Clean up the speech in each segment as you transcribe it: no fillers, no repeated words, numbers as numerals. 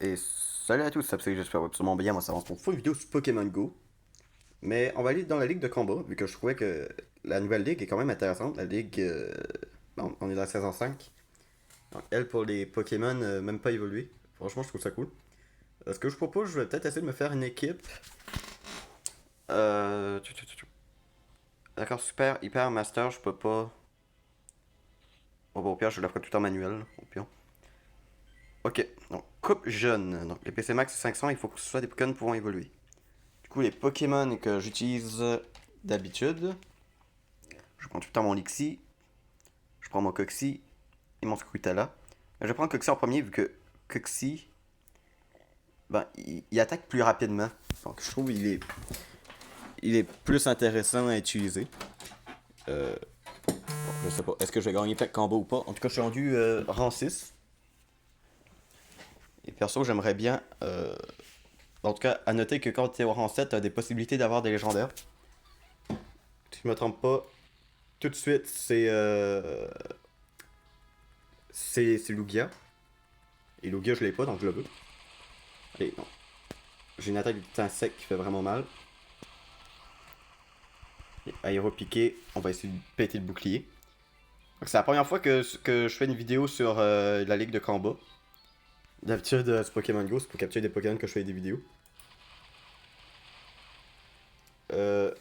Et salut à tous, c'est Absolu, j'espère absolument bien. Moi, ça avance pour une fois une vidéo sur Pokémon Go. Mais on va aller dans la ligue de combat, vu que je trouvais que la nouvelle ligue est quand même intéressante. La ligue, bon, on est dans la saison 5. Donc, elle, pour les Pokémon, même pas évolués. Franchement, je trouve ça cool. Ce que je propose, je vais peut-être essayer de me faire une équipe. D'accord, super, hyper, master, je peux pas. Bon, au pire, je la ferai tout en manuel, au pire. Ok, donc, coupe jeune. Donc, les PC Max c'est 500, il faut que ce soit des Pokémon pouvant évoluer. Du coup, les Pokémon que j'utilise d'habitude, je prends tout le temps mon Lixie, je prends mon Coxie et mon Squirtala. Je prends Coxie en premier vu que Coxie, ben, il attaque plus rapidement. Donc je trouve il est plus intéressant à utiliser. Euh, bon, je sais pas, est-ce que je vais gagner peut-être combo ou pas. En tout cas, je suis rendu rang 6. Et perso, j'aimerais bien. En tout cas, à noter que quand tu es au rang 7, tu as des possibilités d'avoir des légendaires. Si je me trompe pas, tout de suite, c'est Lugia. Et Lugia, je l'ai pas, donc je le veux. Allez, non. J'ai une attaque de titan sec qui fait vraiment mal. Et aéro piqué, on va essayer de péter le bouclier. C'est la première fois que je fais une vidéo sur la ligue de combat. D'habitude, c'est Pokémon Go, c'est pour capturer des Pokémon que je fais des vidéos. Euh,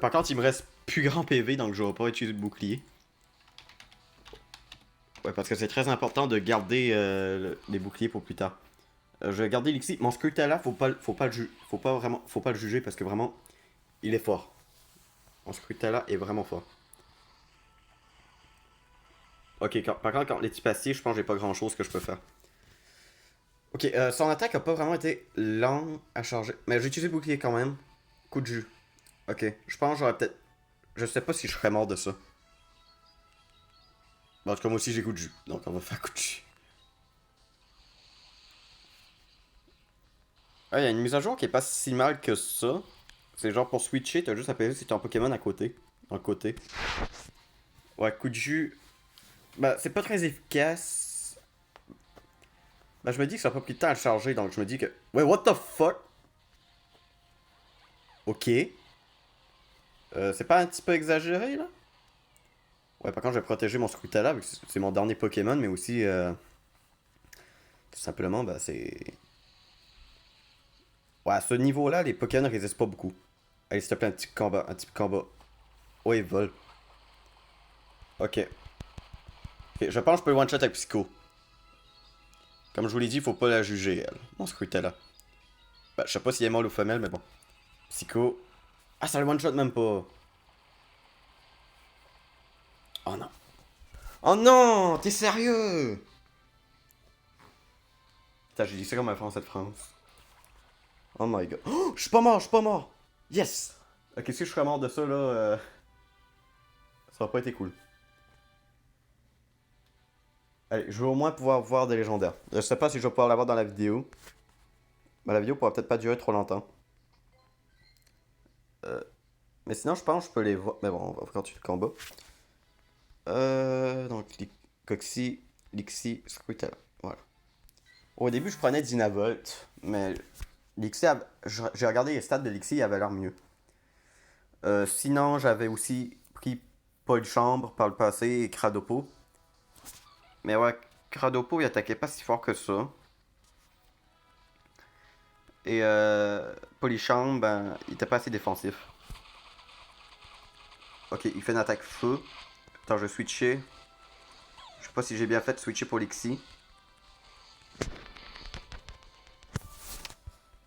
par contre, il me reste plus grand PV, donc je vais pas utiliser le bouclier. Ouais, parce que c'est très important de garder les boucliers pour plus tard. Je vais garder l'Ixi. Mon Squirtala, faut pas le juger parce que vraiment, il est fort. Mon Squirtala est vraiment fort. Ok, par contre, quand les types aciers, je pense que j'ai pas grand chose que je peux faire. Ok, son attaque a pas vraiment été lent à charger. Mais j'ai utilisé le bouclier quand même. Coup de jus. Ok, je pense que j'aurais peut-être. Je sais pas si je serais mort de ça. Bon, en tout cas, moi aussi j'ai coup de jus. Donc on va faire coup de jus. Ah, il y a une mise à jour qui est pas si mal que ça. C'est genre pour switcher, t'as juste à peser si t'as un Pokémon à côté. Dans le côté. Ouais, coup de jus. Bah, c'est pas très efficace. Bah, je me dis que ça a pas pris de temps à le charger, donc je me dis que. Ouais, what the fuck? Ok. C'est pas un petit peu exagéré là? Ouais, par contre, je vais protéger mon Squirtala, vu que c'est mon dernier Pokémon, mais aussi, tout simplement, bah, c'est. Ouais, à ce niveau-là, les Pokémon résistent pas beaucoup. Allez, s'il te plaît, un petit combat. Oh, il vole. Ok. Ok, je pense que je peux le one-shot avec Psycho. Comme je vous l'ai dit, faut pas la juger, elle. Mon Squirtala. Bah, je sais pas s'il est mâle ou femelle, mais bon. Psycho. Ah, ça le one-shot même pas. Oh non. Oh non! T'es sérieux? Putain, j'ai dit ça comme un français de France. Oh my god. Oh, je suis pas mort, je suis pas mort! Yes! Ok, si je serais mort de ça, là, ça aurait pas été cool. Allez, je vais au moins pouvoir voir des légendaires. Je sais pas si je vais pouvoir l'avoir dans la vidéo. Mais la vidéo pourra peut-être pas durer trop longtemps. Euh, mais sinon, je pense que je peux les voir. Mais bon, on va continuer le combat. Donc, Coxy, Lixie, Squirtle. Voilà. Au début, je prenais Dynavolt. Mais Lixie, j'ai regardé les stats de Lixie, il avait l'air mieux. Sinon, j'avais aussi pris Paul Chambre par le passé et Cradopo. Mais ouais, Cradopo, il attaquait pas si fort que ça. Et Polychambre, ben, il était pas assez défensif. Ok, il fait une attaque feu. Attends, je vais switcher. Je sais pas si j'ai bien fait de switcher pour Lixie.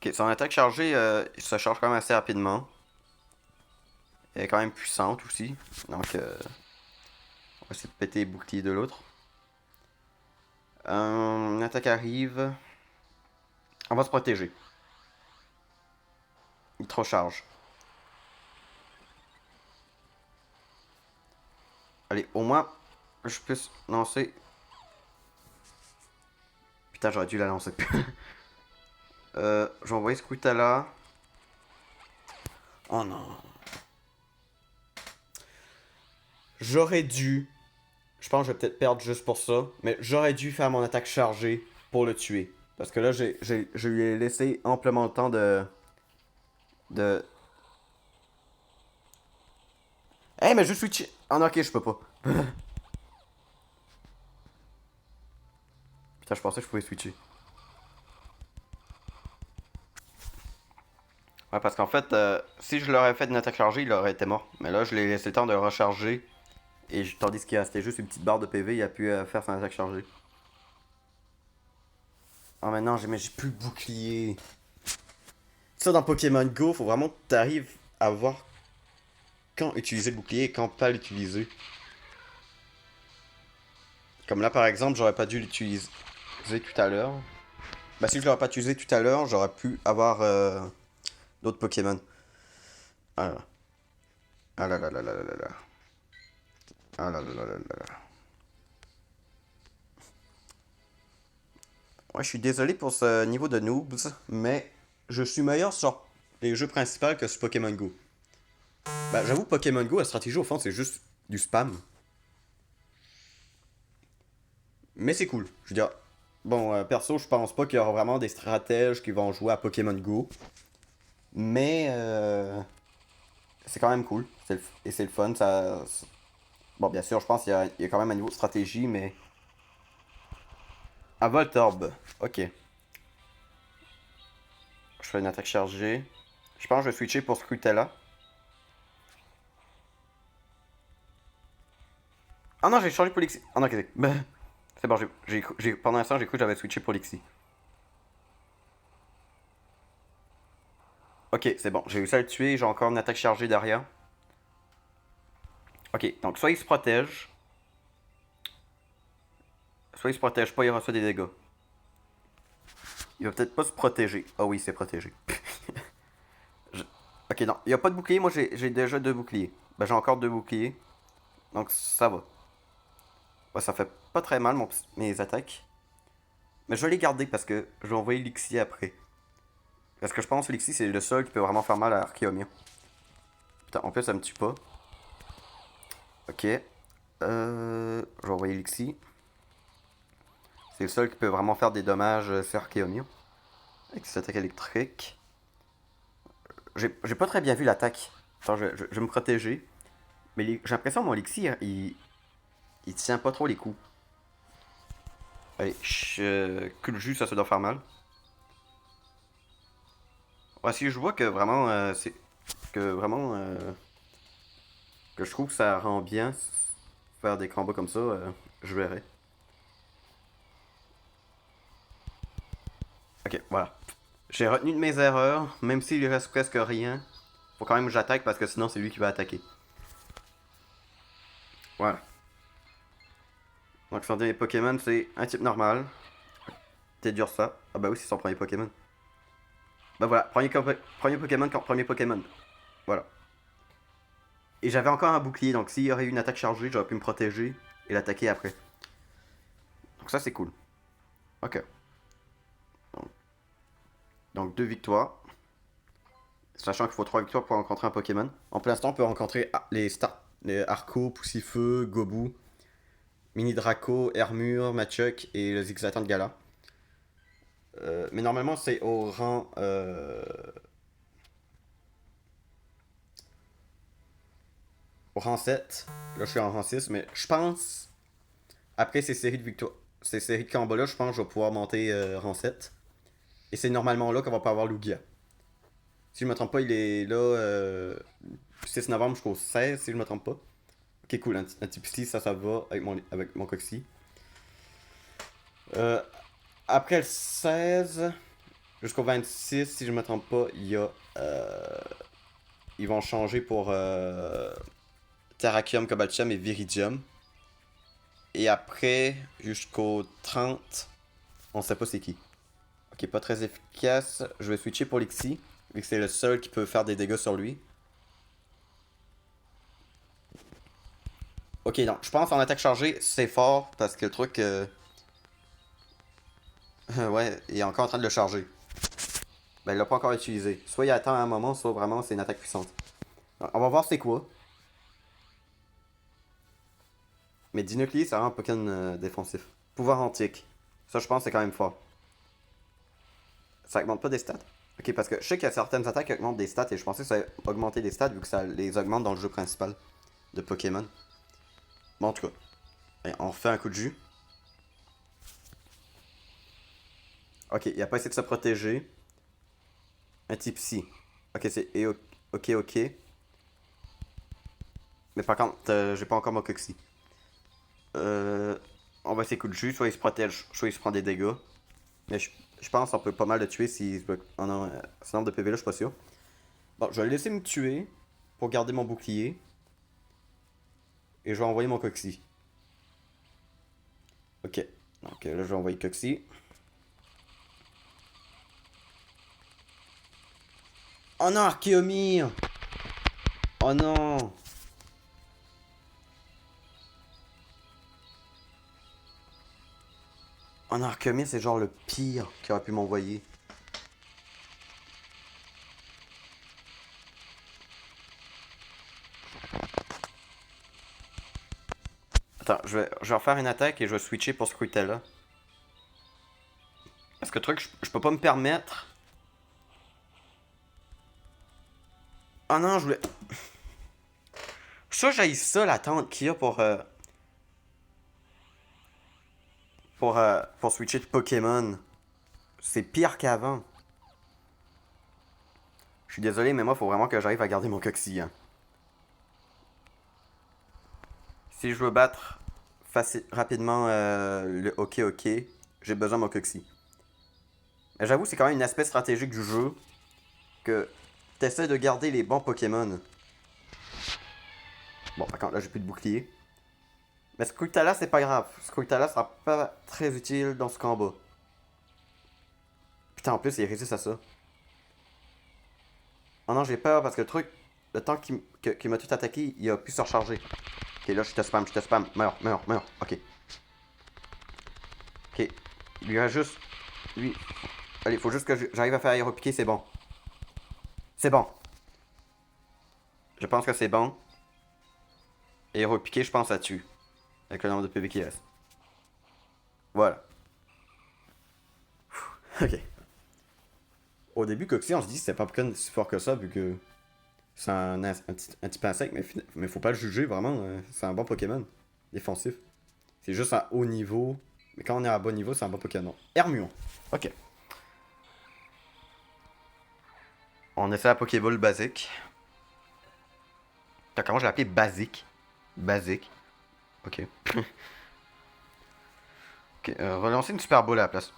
Ok, son attaque chargée, il se charge quand même assez rapidement. Elle est quand même puissante aussi. Donc, on va essayer de péter les boucliers de l'autre. Une attaque arrive. On va se protéger. Il trop charge. Allez, au moins, je puisse lancer. Putain, j'aurais dû la lancer. Je vais envoyer Squirtala. Oh non. J'aurais dû. Je pense que je vais peut-être perdre juste pour ça. Mais j'aurais dû faire mon attaque chargée pour le tuer. Parce que là, je lui ai laissé amplement le temps de... Eh, mais je switch... Ah non, ok, je peux pas. Putain, je pensais que je pouvais switcher. Ouais, parce qu'en fait, si je l'aurais fait d'une attaque chargée, il aurait été mort. Mais là, je l'ai laissé le temps de recharger. Et tandis qu'il restait juste une petite barre de PV, il a pu faire son attaque chargée. Oh, mais non, j'ai plus de bouclier. Ça, dans Pokémon Go, faut vraiment que t'arrives à voir quand utiliser le bouclier et quand pas l'utiliser. Comme là, par exemple, j'aurais pas dû l'utiliser tout à l'heure. Bah, si je l'aurais pas utilisé tout à l'heure, j'aurais pu avoir d'autres Pokémon. Ah là. Ah là là là là là là là. Ah là là là là là là. Ouais, je suis désolé pour ce niveau de noobs, mais je suis meilleur sur les jeux principaux que sur Pokémon Go. Bah, j'avoue, Pokémon Go, la stratégie au fond, c'est juste du spam. Mais c'est cool. Je veux dire, bon, perso, je pense pas qu'il y aura vraiment des stratèges qui vont jouer à Pokémon Go. Mais c'est quand même cool. Et c'est le fun. Bon, bien sûr, je pense qu'il y a quand même un niveau de stratégie, mais. À Voltorb. Ok. Je fais une attaque chargée. Je pense que je vais switcher pour Scrutella. Ah non, j'ai changé pour Lixie. Ah non, ok. C'est bon, pendant l'instant, j'ai cru que j'avais switché pour Lixie. Ok, c'est bon. J'ai réussi à le tuer. J'ai encore une attaque chargée derrière. Ok, donc soit il se protège. Soit il se protège pas, il reçoit des dégâts. Il va peut-être pas se protéger. Ah oui, c'est protégé. Je- Ok, non, il y a pas de bouclier. Moi, j'ai déjà deux boucliers. Ben, j'ai encore deux boucliers. Donc, ça va. Ouais, ça fait pas très mal mes attaques. Mais je vais les garder parce que je vais envoyer Lixie après. Parce que je pense que Lixie, c'est le seul qui peut vraiment faire mal à Archeomia. Putain, en plus, ça me tue pas. Ok. Je vais envoyer Lixie. C'est le seul qui peut vraiment faire des dommages sur Archeomia. Avec cette attaque électrique. J'ai pas très bien vu l'attaque. Attends, je vais me protéger. Mais j'ai l'impression que mon Elixir, il tient pas trop les coups. Allez, que le jus, ça doit faire mal. Ouais, si je vois que vraiment, c'est. Que vraiment. Que je trouve que ça rend bien faire des combats comme ça, je verrai. Ok, voilà. J'ai retenu de mes erreurs, même s'il reste presque rien. Faut quand même que j'attaque parce que sinon c'est lui qui va attaquer. Voilà. Donc son dernier Pokémon, c'est un type normal. T'es dur ça. Ah bah oui, c'est son premier Pokémon. Bah voilà, premier Pokémon quand premier Pokémon. Voilà. Et j'avais encore un bouclier, donc s'il y aurait eu une attaque chargée, j'aurais pu me protéger et l'attaquer après. Donc ça c'est cool. Ok. Donc, donc deux victoires. Sachant qu'il faut trois victoires pour rencontrer un Pokémon. En plein instant, on peut rencontrer les Arco, Poussifeu, Gobu, Mini Draco, Hermure, Machoke et le Zigzatin de Gala. Mais normalement, c'est au rang 7. Là, je suis en rang 6, mais je pense, après ces séries de victoires, ces séries de combats-là, je pense que je vais pouvoir monter rang 7. Et c'est normalement là qu'on va pas avoir Lugia. Si je me trompe pas, il est là 6 novembre jusqu'au 16, si je me trompe pas. Ok, cool, un petit psy, ça va avec mon Coxy. Euh, Après le 16 jusqu'au 26, si je me trompe pas, il y a. Ils vont changer pour Terrakium, Cobaltium et Viridium. Et après, jusqu'au 30, on sait pas c'est qui. Ok, pas très efficace. Je vais switcher pour Lixie, vu que c'est le seul qui peut faire des dégâts sur lui. Ok, donc je pense en attaque chargée, c'est fort, parce que le truc. Ouais, il est encore en train de le charger. Ben, il l'a pas encore utilisé. Soit il attend un moment, soit vraiment c'est une attaque puissante. Alors, on va voir c'est quoi. Mais Dinucleus, c'est vraiment un Pokémon défensif. Pouvoir antique. Ça, je pense, c'est quand même fort. Ça augmente pas des stats? Ok, parce que je sais qu'il y a certaines attaques qui augmentent des stats et je pensais que ça allait augmenter des stats vu que ça les augmente dans le jeu principal de Pokémon. Bon, en tout cas, allez, on refait un coup de jus. Ok, il a pas essayé de se protéger. Un type psy. Ok, c'est ok, ok. Mais par contre, j'ai pas encore mon Coxy. Euh, on va essayer coup de jus, soit il se protège, soit il se prend des dégâts. Mais je pense qu'on peut pas mal le tuer si on a ce nombre de PV là, je suis pas sûr. Bon, je vais le laisser me tuer pour garder mon bouclier. Et je vais envoyer mon Coxy. Ok. Donc là, je vais envoyer Coxy. Oh non, Archeomir! Oh non! Oh non, Archeomir, c'est genre le pire qu'il aurait pu m'envoyer. Attends, je vais refaire une attaque et je vais switcher pour Squirtella. Parce que le truc, je peux pas me permettre. Oh non, je voulais. Ça, j'ai ça, l'attente qu'il y a pour switcher de Pokémon. C'est pire qu'avant. Je suis désolé, mais moi, faut vraiment que j'arrive à garder mon Coxy. Hein. Si je veux battre rapidement le OK OK, j'ai besoin de mon Coxy. Mais j'avoue, c'est quand même une aspect stratégique du jeu que t'essaies de garder les bons Pokémon. Bon, par contre, là, j'ai plus de bouclier. Mais Squirtala, c'est pas grave. Squirtala sera pas très utile dans ce combat. Putain, en plus, il résiste à ça. Oh non, j'ai peur parce que le truc, le temps qu'il m'a tout attaqué, il a pu se recharger. Ok, là, je te spam, je te spam. Meurs, meurs, meurs. Ok. Ok. Il lui reste juste. Lui. Allez, faut juste que j'arrive à faire aéropiquer, c'est bon. C'est bon. Je pense que c'est bon. Aéropiquer, je pense, ça tue. Avec le nombre de PV qui reste. Voilà. Ok. Au début, Coxy, on se dit que c'était pas si fort que ça, vu que c'est un petit insecte, mais faut pas le juger, vraiment. C'est un bon Pokémon. Défensif. C'est juste à haut niveau. Mais quand on est à bas niveau, c'est un bon Pokémon. Hermion. Ok. On essaie la Pokéball basique. Comment je l'ai appelé basique? Basique. Ok. Ok, on va lancer une Super Ball à la place.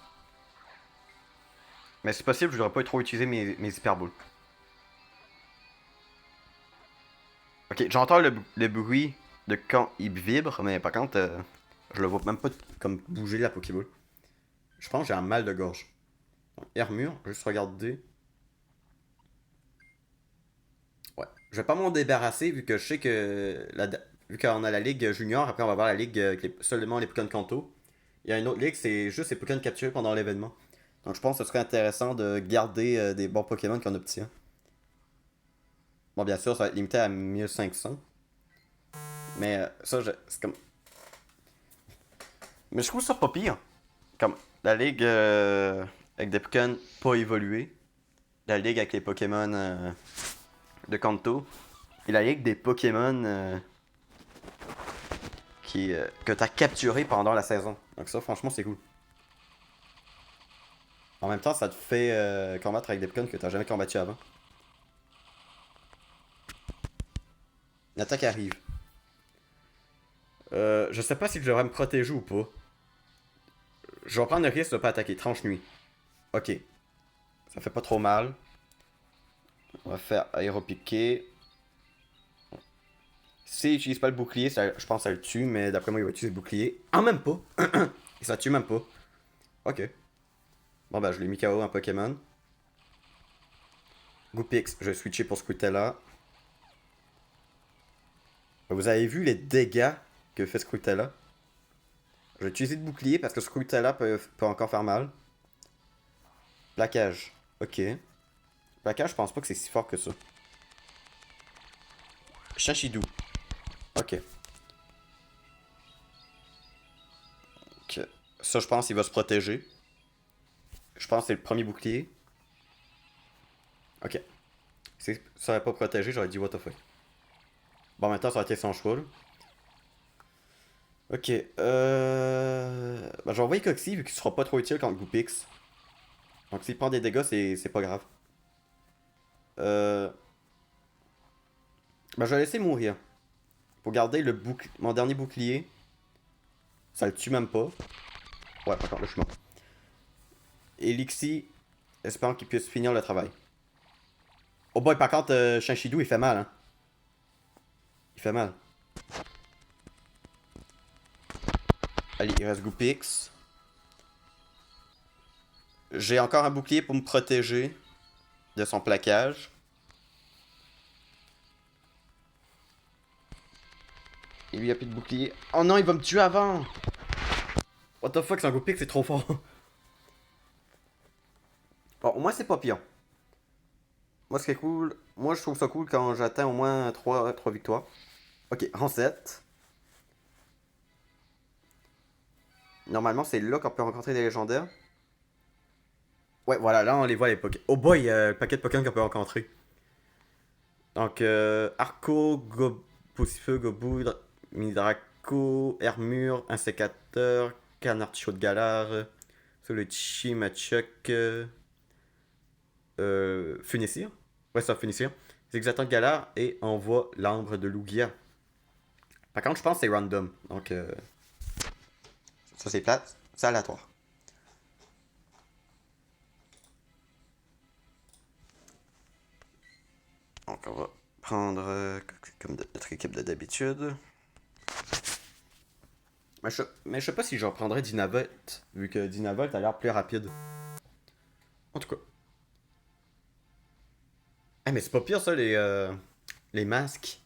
Mais c'est possible, je devrais pas trop utiliser mes Hyper Balls. Ok, j'entends le bruit de quand il vibre, mais par contre, je le vois même pas comme bouger la Pokéball. Je pense que j'ai un mal de gorge. Hermure, juste regarder. Ouais. Je vais pas m'en débarrasser vu que je sais que vu qu'on a la ligue junior, après on va voir la ligue avec seulement les Pokémon Kanto. Il y a une autre ligue, c'est juste les Pokémon capturés pendant l'événement. Donc je pense que ce serait intéressant de garder des bons Pokémon qu'on obtient. Bon, bien sûr, ça va être limité à 1500. Mais ça, c'est comme. Mais je trouve ça pas pire. Comme la ligue avec des Pokémon pas évolués. La ligue avec les Pokémon de Kanto. Et la ligue des Pokémon que t'as capturé pendant la saison. Donc ça, franchement, c'est cool. En même temps, ça te fait combattre avec des Pokémon que t'as jamais combattu avant. Une attaque arrive. Je sais pas si je devrais me protéger ou pas. Je vais prendre le risque de pas attaquer. Tranche nuit. Ok. Ça fait pas trop mal. On va faire aéropiquer. S'il utilise pas le bouclier, je pense que ça le tue, mais d'après moi, il va utiliser le bouclier. Ah, même pas! Et ça tue même pas. Ok. Bon, bah, je l'ai mis KO un Pokémon. Goupix, je vais switcher pour Squirtella. Vous avez vu les dégâts que fait Squirtella? Je vais utiliser le bouclier parce que Squirtella peut encore faire mal. Plaquage. Ok. Plaquage, je pense pas que c'est si fort que ça. Chachidou. Ok. Ok. Ça, je pense qu'il va se protéger. Je pense que c'est le premier bouclier. Ok. Si ça n'avait pas protégé, j'aurais dit what the fuck. Bon, maintenant, ça a été son choix, là. Ok, ben, je vais envoyer Coxy vu qu'il sera pas trop utile contre Goopix. Donc s'il prend des dégâts, c'est pas grave. Euh... Ben, je vais laisser mourir. Pour garder mon dernier bouclier. Ça le tue même pas. Ouais, par contre, là, je suis mort. Et Lixie, espérant qu'il puisse finir le travail. Oh boy, par contre, Shinshidou, il fait mal, hein. Il fait mal. Allez, il reste Goopix. J'ai encore un bouclier pour me protéger de son plaquage. Il lui a plus de bouclier. Oh non, il va me tuer avant! What the fuck, c'est un Goopix, c'est trop fort. Bon, au moins, c'est pas pire. Moi, ce qui est cool, moi, je trouve ça cool quand j'atteins au moins trois victoires. Ok, en 7. Normalement, c'est là qu'on peut rencontrer des légendaires. Ouais, voilà, là, on les voit les Pokémon. Oh boy, le paquet de Pokémon qu'on peut rencontrer. Donc, Arco, Poussifeu, Goboudre, Midraco, Hermure, Insécateur, Canartichaud de Galar, Soluchi, Machoc, Funessir. Ouais, ça, Funessir. Zigzatant de Galar et envoie l'ambre de Lugia. Par contre, je pense que c'est random. Donc, ça c'est plate. C'est aléatoire. Donc, on va prendre comme notre équipe de d'habitude. Mais je sais pas si je reprendrais Dynavolt, vu que Dynavolt a l'air plus rapide. En tout cas. Eh, mais c'est pas pire ça, les masques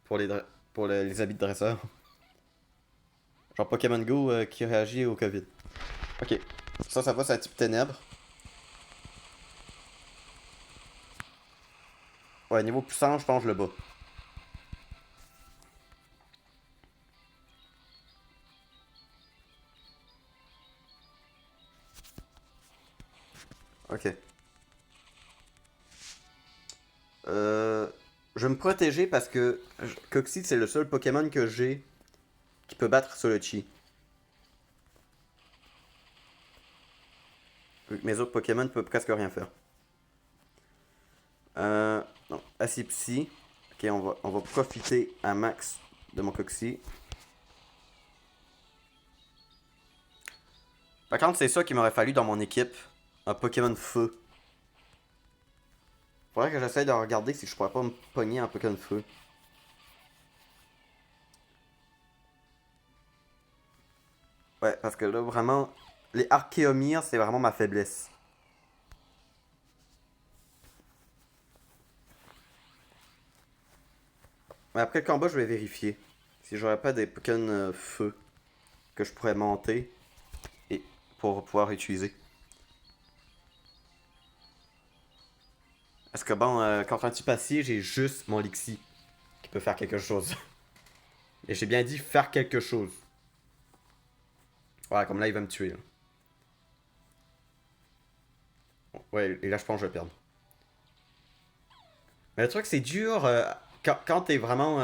pour les habits de dresseur. Genre Pokémon Go qui réagit au Covid. Ok. Ça va, c'est un type ténèbres. Ouais, niveau puissance, je pense que je le bats. Ok. Euh, je vais me protéger parce que Coxide, c'est le seul Pokémon que j'ai qui peut battre Solochi. Vu que mes autres Pokémon ne peuvent presque rien faire. Non, Acypsy. Ok, on va profiter un max de mon Coxy. Par contre, c'est ça qu'il m'aurait fallu dans mon équipe. Un Pokémon feu. Faudrait que j'essaye de regarder si je pourrais pas me pogner un Pokémon feu. Ouais, parce que là, vraiment, les Archeomir, c'est vraiment ma faiblesse. Mais après le combat, je vais vérifier. Si j'aurais pas des Pokémon feu que je pourrais monter et pour pouvoir utiliser. Parce que bon, contre un type acier, j'ai juste mon Lixie qui peut faire quelque chose. Et j'ai bien dit faire quelque chose. Voilà, comme là, il va me tuer. Là. Ouais, et là, je pense que je vais perdre. Mais le truc, c'est dur quand t'es vraiment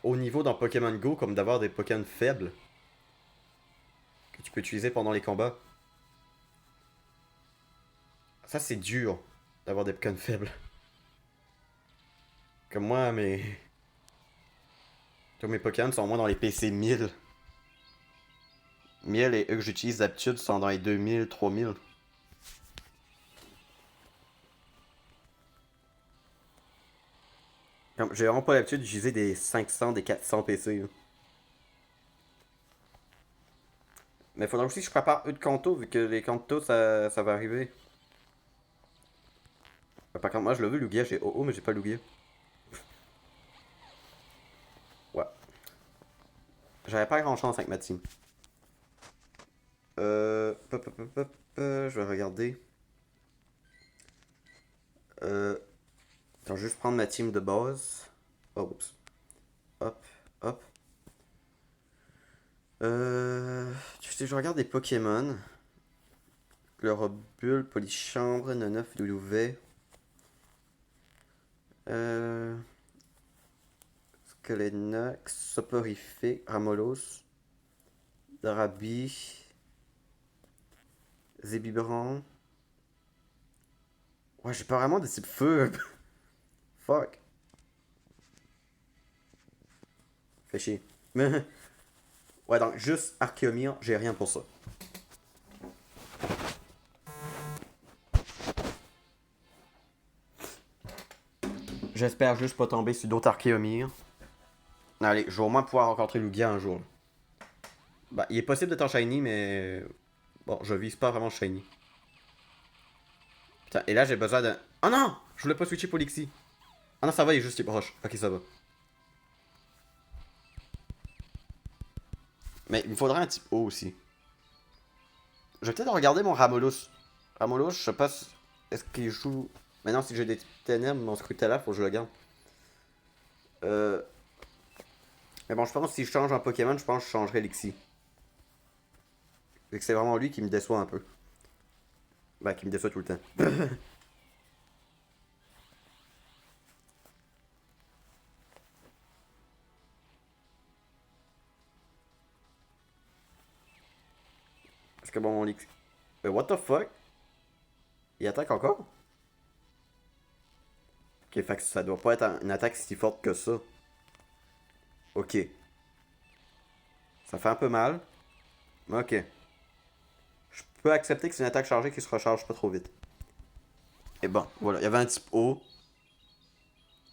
au niveau dans Pokémon Go, comme d'avoir des Pokémon faibles que tu peux utiliser pendant les combats. Ça, c'est dur d'avoir des Pokémon faibles. Comme moi, tous mes Pokémon sont au moins dans les PC 1000. 1000 et eux que j'utilise d'habitude sont dans les 2000, 3000. J'ai vraiment pas l'habitude d'utiliser des 500, des 400 PC. Là. Mais il faudra aussi que je prépare eux de Kanto, vu que les Kanto, ça va arriver. Par contre, moi, je l'ai vu, Lugia, j'ai OO, mais j'ai pas Lugia. Ouais. J'avais pas grand chance avec ma team. Je vais regarder. Euh, Attends, juste prendre ma team de base. Oh, oups. Hop, hop. Je regarde des Pokémon. Chlorobule, Polychambre, Nonoff, Loulouvet. Euh... Skelenox, Soporifique, Ramolos, Darabi, Zébibran. Ouais, j'ai pas vraiment de type feu. Fuck. Fait chier. Ouais, donc juste Archeomir, j'ai rien pour ça. J'espère juste pas tomber sur d'autres Archeomir. Allez, je vais au moins pouvoir rencontrer Lugia un jour. Bah, il est possible d'être en shiny, mais. Bon, je vise pas vraiment shiny. Putain, et là j'ai besoin de. Oh non! Je voulais pas switcher pour Lixie. Ah non, ça va, il est juste type roche. Ok, ça va. Mais il me faudrait un type O aussi. Je vais peut-être regarder mon Ramolus. Ramolus, je sais pas si... Est-ce qu'il joue... Maintenant, si j'ai des types ténèbres, mon Scrutella, faut que je le garde. Euh... Mais bon, je pense que si je change un Pokémon, je pense que je changerai Lixie. Vu que c'est vraiment lui qui me déçoit un peu. Bah, qui me déçoit tout le temps. Parce que bon, mon Lixie... what the fuck? Il attaque encore? Ok, fait que ça doit pas être une attaque si forte que ça. Ok. Ça fait un peu mal. Mais ok. Je peux accepter que c'est une attaque chargée qui se recharge pas trop vite. Et bon, voilà. Il y avait un type O.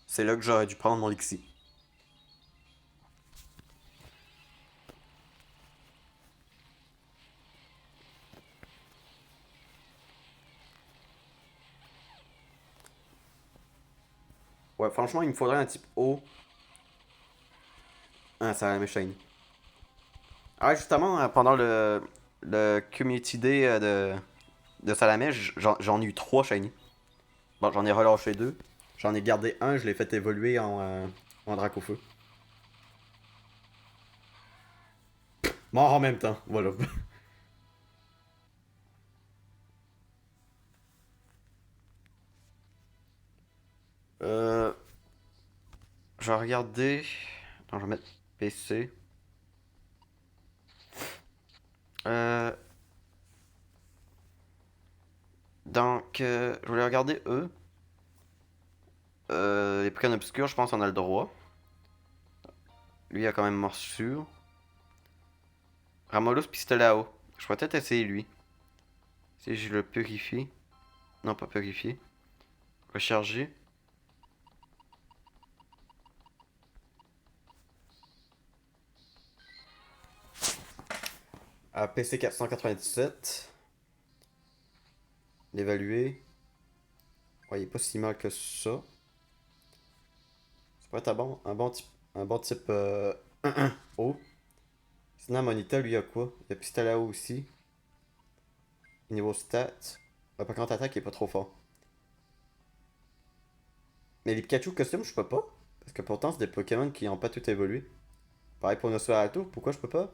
C'est là que j'aurais dû prendre mon Lixie. Ouais, franchement, il me faudrait un type O. Ah, ça a la shiny. Ah ouais, justement, pendant le Community Day de Salamé, j'en ai eu 3 shiny. Bon, j'en ai relâché 2. J'en ai gardé un, je l'ai fait évoluer en Dracofeu. Mort en même temps, voilà. euh, je vais regarder. Attends, je vais mettre PC. Euh, je voulais regarder eux. Les Pokémon obscurs, je pense qu'on a le droit. Lui, il a quand même morsure. Ramolus Pistolao. Je pourrais peut-être essayer lui. Si je le purifie. Non, pas purifier. Recharger. À PC 497. L'évaluer. Ouais, il est pas si mal que ça. Ça pourrait être un bon type O. Sinon, Monita, lui, il a quoi? Il a Pistolao aussi. Niveau stats. Ouais, par contre, attaque, il est pas trop fort. Mais les Pikachu custom, je peux pas. Parce que pourtant, c'est des Pokémon qui n'ont pas tout évolué. Pareil pour Nosferatu, pourquoi je peux pas?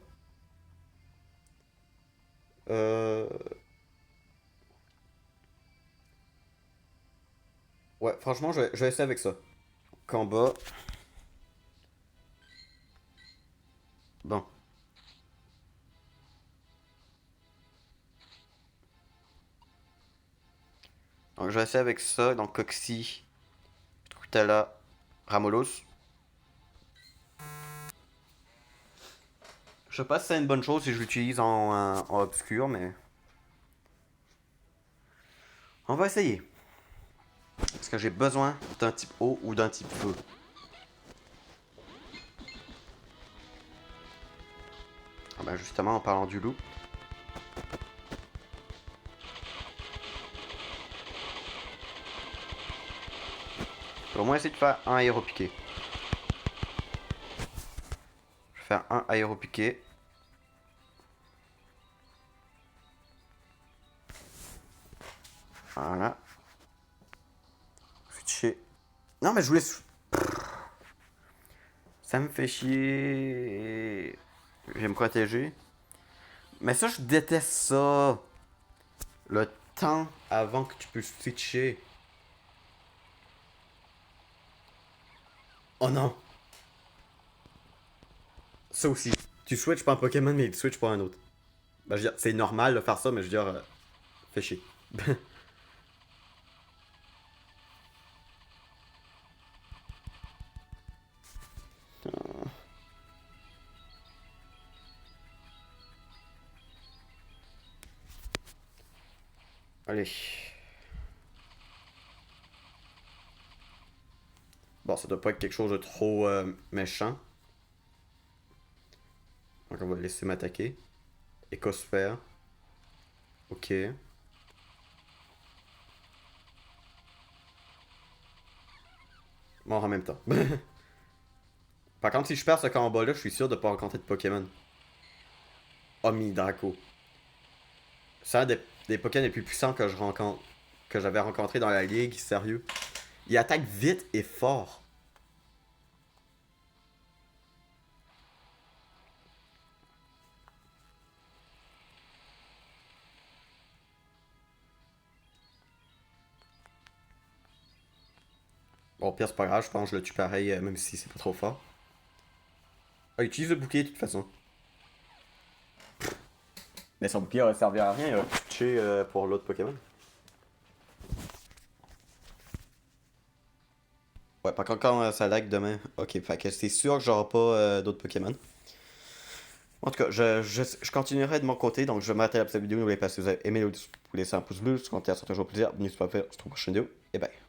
Euh... Ouais, franchement, je vais essayer avec ça. Combat. Bon. Donc, je vais essayer avec ça. Donc, Coxy, Trutella, Ramolos. Je sais pas si c'est une bonne chose si je l'utilise en obscur, mais. On va essayer. Est-ce que j'ai besoin d'un type eau ou d'un type feu? Ah ben justement, en parlant du loup. Je vais au moins essayer de faire un aéropiqué. Je vais faire un aéropiqué. Voilà. Switcher. Non, mais je voulais. Ça me fait chier. Je vais me protéger. Mais ça, je déteste ça. Le temps avant que tu puisses switcher. Oh non! Ça aussi. Tu switches pas un Pokémon, mais tu switches pas un autre. Ben, je veux dire, c'est normal de faire ça, mais je veux dire, fais chier. Allez. Bon, ça doit pas être quelque chose de trop méchant. Donc on va le laisser m'attaquer. Écosphère. Ok. Mort en même temps. Par contre, si je perds ce combat-là, je suis sûr de pas rencontrer de Pokémon. Omidraco. C'est un des Pokémon les plus puissants que je rencontre. Que j'avais rencontré dans la ligue, sérieux. Il attaque vite et fort. Bon, pire, c'est pas grave, je pense que je le tue pareil, même si c'est pas trop fort. Ah, il utilise le bouclier de toute façon. Mais son bouclier aurait servi à rien, il aurait pu tuer pour l'autre Pokémon. Ouais, par contre, quand ça lag demain, ok, fait que c'est sûr que j'aurai pas d'autres Pokémon. En tout cas, je continuerai de mon côté, donc je vais m'arrêter à la vidéo. N'oubliez pas si vous avez aimé la vidéo, vous laissez un pouce bleu, si vous comptez à ça toujours plaisir. Bienvenue sur la prochaine vidéo, et bye.